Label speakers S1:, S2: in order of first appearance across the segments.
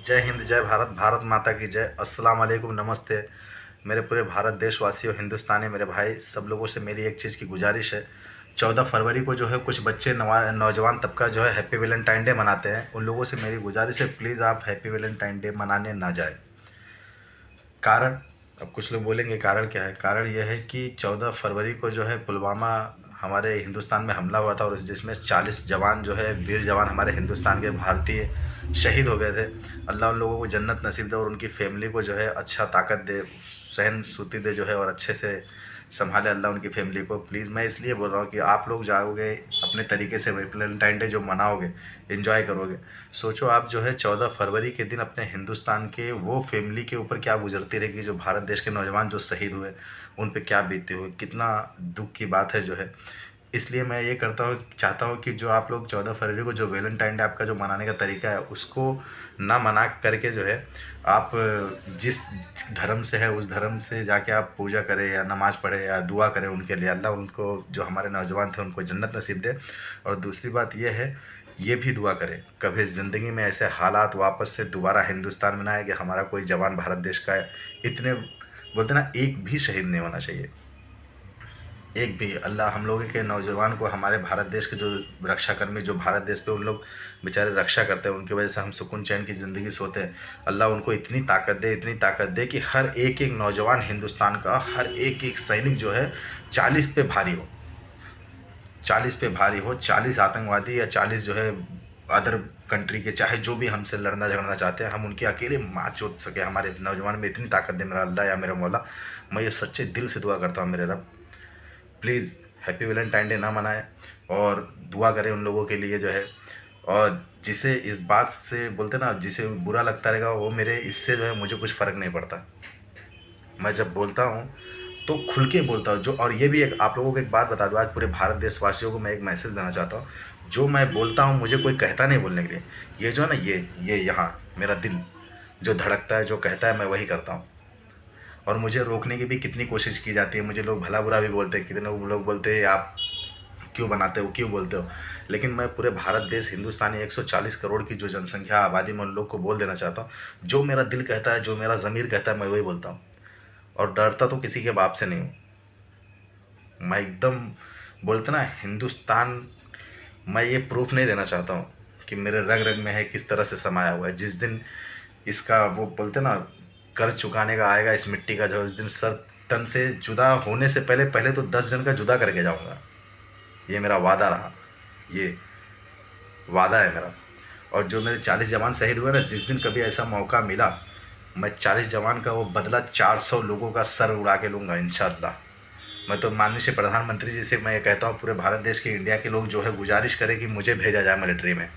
S1: जय हिंद, जय भारत, भारत माता की जय। अस्सलाम वालेकुम, नमस्ते। मेरे पूरे भारत देशवासियों, हिंदुस्तानी मेरे भाई, सब लोगों से मेरी एक चीज़ की गुजारिश है। 14 फरवरी को जो है कुछ बच्चे नौजवान तबका जो है हैप्पी वैलेंटाइन डे मनाते हैं। उन लोगों से मेरी गुजारिश है, प्लीज़ आप हैप्पी वैलेंटाइन डे मनाने ना जाए। कारण, अब कुछ लोग बोलेंगे कारण क्या है। कारण यह है कि 14 फरवरी को जो है पुलवामा हमारे हिंदुस्तान में हमला हुआ था, और जिसमें 40 जवान जो है, वीर जवान हमारे हिंदुस्तान के भारतीय शहीद हो गए थे। अल्लाह उन लोगों को जन्नत नसीब दे और उनकी फैमिली को जो है अच्छा ताकत दे, सहन सूती दे जो है, और अच्छे से संभाले अल्लाह उनकी फैमिली को। प्लीज़ मैं इसलिए बोल रहा हूँ कि आप लोग जाओगे अपने तरीके से वैलेंटाइन डे जो मनाओगे, इन्जॉय करोगे। सोचो आप जो है 14 फरवरी के दिन अपने हिंदुस्तान के वो फैमिली के ऊपर क्या गुजरती रहेगी, जो भारत देश के नौजवान जो शहीद हुए, उन पे क्या बीतती हुई, कितना दुख की बात है जो है। इसलिए मैं ये चाहता हूँ कि जो आप लोग 14 फरवरी को जो वैलेंटाइन डे आपका जो मनाने का तरीका है, उसको ना मना करके जो है आप जिस धर्म से है उस धर्म से जाके आप पूजा करें या नमाज़ पढ़े या दुआ करें उनके लिए। अल्लाह उनको, जो हमारे नौजवान थे, उनको जन्नत नसीब दे। और दूसरी बात ये है, ये भी दुआ करें कभी ज़िंदगी में ऐसे हालात वापस से दोबारा हिंदुस्तान में ना आए कि हमारा कोई जवान भारत देश का है, इतने बोलते ना, एक भी शहीद नहीं होना चाहिए। एक भी। अल्लाह हम लोगों के नौजवान को, हमारे भारत देश के जो रक्षाकर्मी जो भारत देश पे उन लोग बेचारे रक्षा करते हैं, उनकी वजह से हम सुकून चैन की ज़िंदगी सोते हैं। अल्लाह उनको इतनी ताकत दे, इतनी ताकत दे कि हर एक एक नौजवान हिंदुस्तान का, हर एक एक सैनिक जो है 40 पे भारी हो, 40 पे भारी हो। 40 आतंकवादी या 40 जो है अदर कंट्री के, चाहे जो भी हमसे लड़ना झगड़ना चाहते हैं, हम उनके अकेले मार चोट सके। हमारे नौजवान में इतनी ताकत दे मेरा अल्लाह या मेरा मौला। मैं ये सच्चे दिल से दुआ करता हूँ मेरे रब, प्लीज़ हैप्पी वैलेंटाइन डे ना मनाएं और दुआ करें उन लोगों के लिए जो है। और जिसे इस बात से बोलते ना, जिसे बुरा लगता रहेगा वो मेरे, इससे जो है मुझे कुछ फ़र्क नहीं पड़ता। मैं जब बोलता हूँ तो खुल के बोलता हूँ। जो, और ये भी एक आप लोगों को एक बात बता दूँ, आज पूरे भारत देशवासियों को मैं एक मैसेज देना चाहता हूँ। जो मैं बोलता हूँ मुझे कोई कहता नहीं बोलने के लिए। ये जो है ना, ये यहाँ मेरा दिल जो धड़कता है, जो कहता है, मैं वही करता हूँ। और मुझे रोकने की भी कितनी कोशिश की जाती है, मुझे लोग भला बुरा भी बोलते हैं, कितने लोग बोलते हैं आप क्यों बनाते हो, क्यों बोलते हो। लेकिन मैं पूरे भारत देश, हिंदुस्तानी 140 करोड़ की जो जनसंख्या आबादी में, उन लोग को बोल देना चाहता हूँ, जो मेरा दिल कहता है, जो मेरा ज़मीर कहता है, मैं वही बोलता हूँ। और डरता तो किसी के बाप से नहीं हूँ। मैं एकदम बोलते ना हिंदुस्तान, मैं ये प्रूफ नहीं देना चाहता हूँ कि मेरे रग रग में है, किस तरह से समाया हुआ है। जिस दिन इसका वो बोलते ना कर्ज चुकाने का आएगा इस मिट्टी का, जो इस दिन सर तन से जुदा होने से पहले पहले तो 10 जन का जुदा करके जाऊंगा। ये मेरा वादा रहा, ये वादा है मेरा। और जो मेरे 40 जवान शहीद हुए ना, जिस दिन कभी ऐसा मौका मिला, मैं 40 जवान का वो बदला 400 लोगों का सर उड़ा के लूँगा इंशाअल्लाह। मैं तो माननीय से प्रधानमंत्री जी से मैं ये कहता हूँ, पूरे भारत देश के, इंडिया के लोग जो है गुजारिश करें कि मुझे भेजा जाए मिलिट्री में,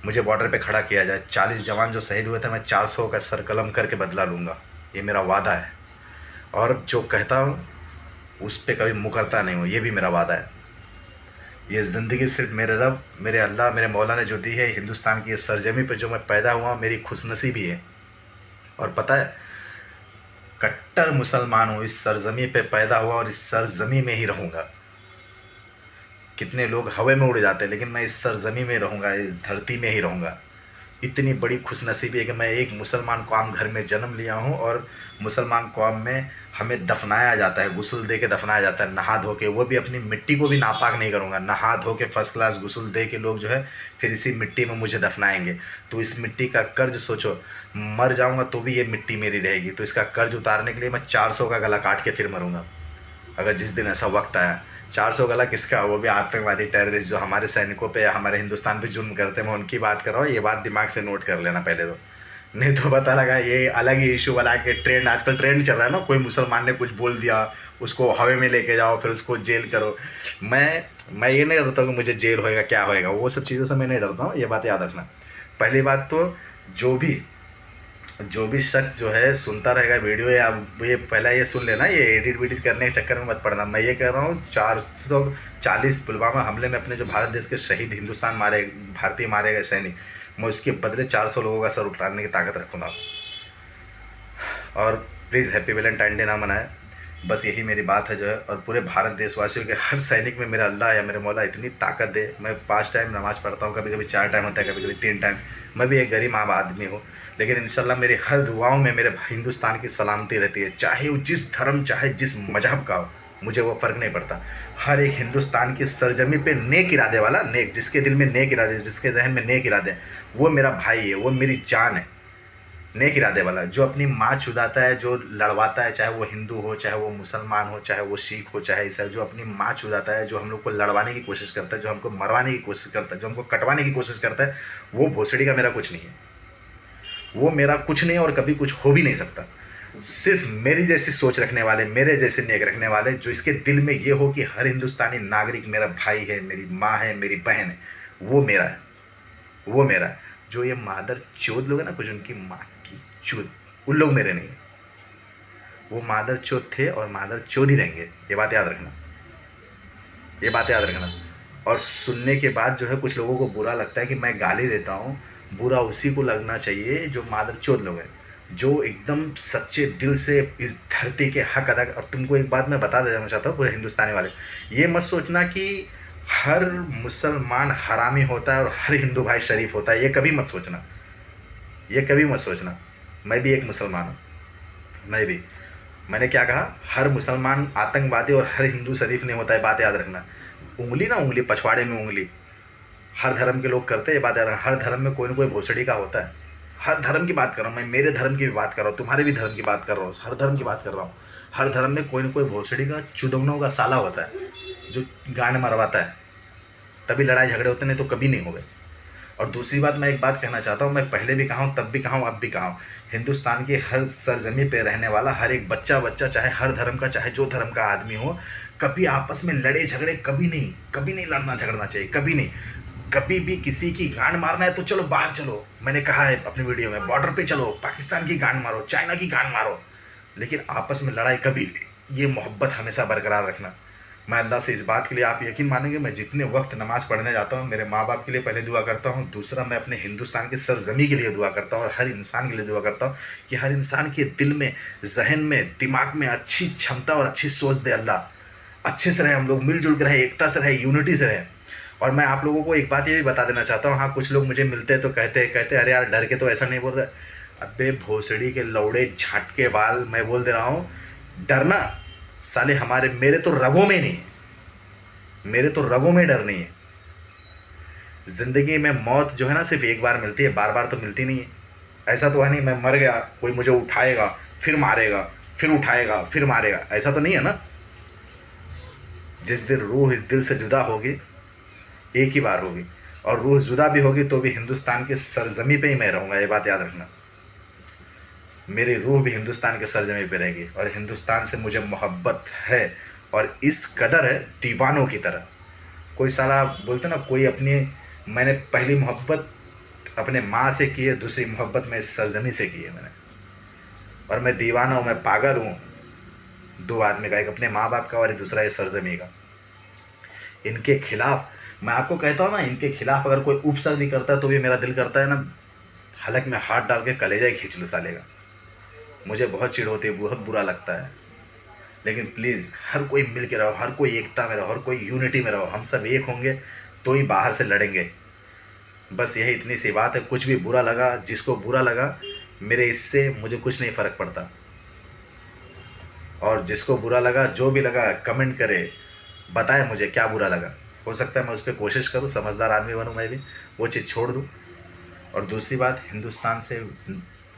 S1: मुझे बॉर्डर पे खड़ा किया जाए। 40 जवान जो शहीद हुए थे, मैं 400 का सर कलम करके बदला लूँगा। ये मेरा वादा है। और जो कहता हूँ उस पर कभी मुकरता नहीं हूँ, ये भी मेरा वादा है। ये ज़िंदगी सिर्फ मेरे रब, मेरे अल्लाह, मेरे मौला ने जो दी है, हिंदुस्तान की इस सरजमी पे जो मैं पैदा हुआ, मेरी खुशनसीबी है। और पता है, कट्टर मुसलमान हूँ, इस सरजमी पे पैदा हुआ और इस सरजमी में ही रहूँगा। कितने लोग हवा में उड़ जाते हैं, लेकिन मैं इस सरजमी में रहूँगा, इस धरती में ही रहूँगा। इतनी बड़ी खुशनसीबी है कि मैं एक मुसलमान कौम घर में जन्म लिया हूँ, और मुसलमान कौम में हमें दफनाया जाता है, गुस्ल दे के दफनाया जाता है, नहा धो के। वो भी अपनी मिट्टी को भी नापाक नहीं करूँगा, नहा धो के फर्स्ट क्लास गुस्ल दे के लोग जो है फिर इसी मिट्टी में मुझे दफनाएंगे। तो इस मिट्टी का कर्ज सोचो, मर जाऊँगा तो भी ये मिट्टी मेरी रहेगी। तो इसका कर्ज उतारने के लिए मैं 400 का गला काट के फिर मरूँगा, अगर जिस दिन ऐसा वक्त आया। 400 गला किसका, वो भी आतंकवादी टेररिस्ट जो हमारे सैनिकों पे, हमारे हिंदुस्तान पे जुर्म करते हैं, मैं उनकी बात कर रहा हूँ। ये बात दिमाग से नोट कर लेना पहले तो, नहीं तो पता लगा ये अलग ही इशू बना के ट्रेंड, आजकल ट्रेंड चल रहा है ना, कोई मुसलमान ने कुछ बोल दिया उसको हवे में लेके जाओ, फिर उसको जेल करो। मैं ये नहीं डरता कि मुझे जेल होएगा, क्या होएगा, वो सब चीज़ों से मैं नहीं डरता हूँ, ये बात याद रखना। पहली बात तो, जो भी शख्स जो है सुनता रहेगा वीडियो, या ये पहला ये सुन लेना, ये एडिट वीडिट करने के चक्कर में मत पड़ना। मैं ये कह रहा हूँ, 440 पुलवामा हमले में अपने जो भारत देश के शहीद, हिंदुस्तान मारे, भारतीय मारे गए सैनिक, मैं उसके बदले 400 लोगों का सर उठाने की ताकत रखूँगा। और प्लीज़ हैप्पी वैलेंटाइन डे ना मनाएं। बस यही मेरी बात है जो है। और पूरे भारत देशवासियों के हर सैनिक में मेरा अल्लाह या मेरे मौला इतनी ताकत दे। मैं 5 टाइम नमाज़ पढ़ता हूँ, कभी कभी 4 टाइम होता है, कभी कभी 3 टाइम। मैं भी एक गरीब आम आदमी हूँ, लेकिन इंशाल्लाह मेरी हर दुआओं में मेरे हिंदुस्तान की सलामती रहती है। चाहे वो जिस धर्म, चाहे जिस मजहब का हो, मुझे वो फ़र्क नहीं पड़ता। हर एक हिंदुस्तान की सरजमी पे नेक इरादे वाला, नेक, जिसके दिल में नेक इरादे, जिसके जहन में नेक इरादे हैं, वो मेरा भाई है, वो मेरी जान है। नेक इरादे वाला जो अपनी माँ चुदाता है, जो लड़वाता है, चाहे वो हिंदू हो, चाहे वो मुसलमान हो, चाहे वो सिख हो, चाहे ईसाई, जो अपनी माँ चुदाता है, जो हम लोग को लड़वाने की कोशिश करता है, जो हमको मरवाने की कोशिश करता है, जो हमको कटवाने की कोशिश करता है, वो भोसड़ी का मेरा कुछ नहीं है। वो मेरा कुछ नहीं और कभी कुछ हो भी नहीं सकता। सिर्फ मेरी जैसी सोच रखने वाले, मेरे जैसे नेक रखने वाले, जो इसके दिल में ये हो कि हर हिंदुस्तानी नागरिक मेरा भाई है, मेरी माँ है, मेरी बहन है, वो मेरा है, वो मेरा है। जो ये मादर चोद लोग हैं ना, कुछ उनकी माँ की चोद, उन लोग मेरे नहीं है। वो मादर चोद थे और मादर चोद ही रहेंगे, ये बात याद रखना, ये बात याद रखना। और सुनने के बाद जो है कुछ लोगों को बुरा लगता है कि मैं गाली देता हूँ, बुरा उसी को लगना चाहिए जो मादर चोद लोग हैं, जो एकदम सच्चे दिल से इस धरती के हक अदा। और तुमको एक बात मैं बता देना चाहता हूँ पूरे हिंदुस्तानी वाले, ये मत सोचना कि हर मुसलमान हरामी होता है और हर हिंदू भाई शरीफ होता है, ये कभी मत सोचना, ये कभी मत सोचना। मैं भी एक मुसलमान हूँ, मैंने क्या कहा, हर मुसलमान आतंकवादी और हर हिंदू शरीफ नहीं होता है, बात याद रखना। उंगली ना उंगली, पछवाड़े में उंगली हर धर्म के लोग करते हैं, ये बात याद रखना। हर धर्म में कोई ना कोई भोसड़ी का होता है। हर धर्म की बात कर रहा हूँ मैं, मेरे धर्म की भी बात कर रहा हूँ, तुम्हारे भी धर्म की बात कर रहा हूँ, हर धर्म की बात कर रहा हूँ। हर धर्म में कोई ना कोई भोसड़ी का, चुदौनों का साला होता है, जो गांड मरवाता है, तभी लड़ाई झगड़े होते, नहीं तो कभी नहीं हो गए। और दूसरी बात, मैं एक बात कहना चाहता हूँ, मैं पहले भी कहा हूँ, तब भी कहा हूँ, अब भी कहा हूँ, हिंदुस्तान की हर सरजमी पे रहने वाला हर एक बच्चा, चाहे हर धर्म का, चाहे जो धर्म का आदमी हो, कभी आपस में लड़े झगड़े कभी नहीं लड़ना झगड़ना चाहिए, कभी नहीं। कभी भी किसी की गांड मारना है तो चलो बाहर चलो, मैंने कहा है अपनी वीडियो में, बॉर्डर पे चलो, पाकिस्तान की गांड मारो, चाइना की गांड मारो, लेकिन आपस में लड़ाई कभी, ये मोहब्बत हमेशा बरकरार रखना। मैं अल्लाह से इस बात के लिए, आप यकीन मानेंगे, मैं जितने वक्त नमाज़ पढ़ने जाता हूँ, मेरे माँ बाप के लिए पहले दुआ करता हूँ, दूसरा मैं अपने हिंदुस्तान की सरजमी के लिए दुआ करता हूँ, और हर इंसान के लिए दुआ करता हूँ कि हर इंसान के दिल में, जहन में, दिमाग में अच्छी क्षमता और अच्छी सोच दे अल्लाह। अच्छे से रहे हम लोग, मिलजुल कर रहे, एकता से रहे, यूनिटी से रहे। और मैं आप लोगों को एक बात ये भी बता देना चाहता हूँ, हाँ कुछ लोग मुझे मिलते हैं तो कहते अरे यार डर के तो ऐसा नहीं बोल रहे। अबे भोसड़ी के लौड़े झाटके बाल, मैं बोल दे रहा हूँ, डरना साले हमारे, मेरे तो रगों में नहीं है, मेरे तो रगों में डर नहीं है। ज़िंदगी में मौत जो है ना सिर्फ एक बार मिलती है, बार बार तो मिलती नहीं है। ऐसा तो है नहीं मैं मर गया, कोई मुझे उठाएगा फिर मारेगा, फिर उठाएगा फिर मारेगा, ऐसा तो नहीं है ना। जिस दिन रूह इस दिल से जुदा होगी, एक ही बार होगी, और रूह जुदा भी होगी तो भी हिंदुस्तान के सरजमी पे ही मैं रहूँगा, ये बात याद रखना। मेरी रूह भी हिंदुस्तान के सरजमी पे रहेगी, और हिंदुस्तान से मुझे मोहब्बत है, और इस कदर है दीवानों की तरह। कोई साला बोलते ना, कोई अपनी, मैंने पहली मोहब्बत अपने माँ से की है, दूसरी मोहब्बत मैं इस सरजमी से की है मैंने, और मैं दीवाना हूँ, मैं पागल हूँ दो आदमी का, एक अपने माँ बाप का और दूसरा इस सरजमी का। इनके खिलाफ मैं आपको कहता हूँ ना, इनके खिलाफ अगर कोई उपसर्ग भी करता है तो भी मेरा दिल करता है ना, हलक में हाथ डाल के कलेजा ही खींच लो साले का। मुझे बहुत चिढ़ होती है, बहुत बुरा लगता है। लेकिन प्लीज़ हर कोई मिल के रहो, हर कोई एकता में रहो, हर कोई यूनिटी में रहो। हम सब एक होंगे तो ही बाहर से लड़ेंगे। बस यही इतनी सी बात है। कुछ भी बुरा लगा, जिसको बुरा लगा, मेरे इससे मुझे कुछ नहीं फ़र्क पड़ता। और जिसको बुरा लगा, जो भी लगा, कमेंट करे, बताए मुझे क्या बुरा लगा। हो सकता है मैं उस पर कोशिश करूँ, समझदार आदमी बनूँ, मैं भी वो चीज़ छोड़ दूँ। और दूसरी बात, हिंदुस्तान से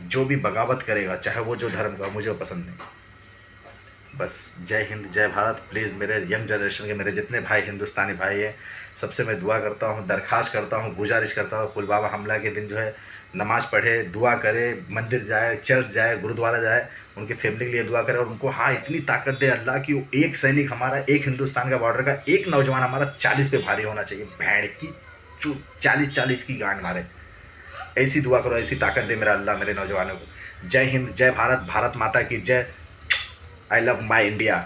S1: जो भी बगावत करेगा, चाहे वो जो धर्म का, मुझे वो पसंद नहीं। बस जय हिंद, जय भारत। प्लीज़ मेरे यंग जनरेशन के मेरे जितने भाई हिंदुस्तानी भाई हैं, सबसे मैं दुआ करता हूँ, दरख्वास्त करता हूँ, गुजारिश करता हूँ, पुलवामा हमला के दिन जो है नमाज़ पढ़े, दुआ करे, मंदिर जाए, चर्च जाए, गुरुद्वारा जाए, उनके फैमिली के लिए दुआ करे, और उनको हाँ इतनी ताकत दे अल्लाह कि वो एक सैनिक हमारा, एक हिंदुस्तान का बॉर्डर का एक नौजवान हमारा 40 पे भारी होना चाहिए, भेड़ की 40 की गांड मारे। ऐसी दुआ करो, ऐसी ताकत दे मेरा अल्लाह मेरे नौजवानों को। जय हिंद, जय भारत, भारत माता की जय। I love my India.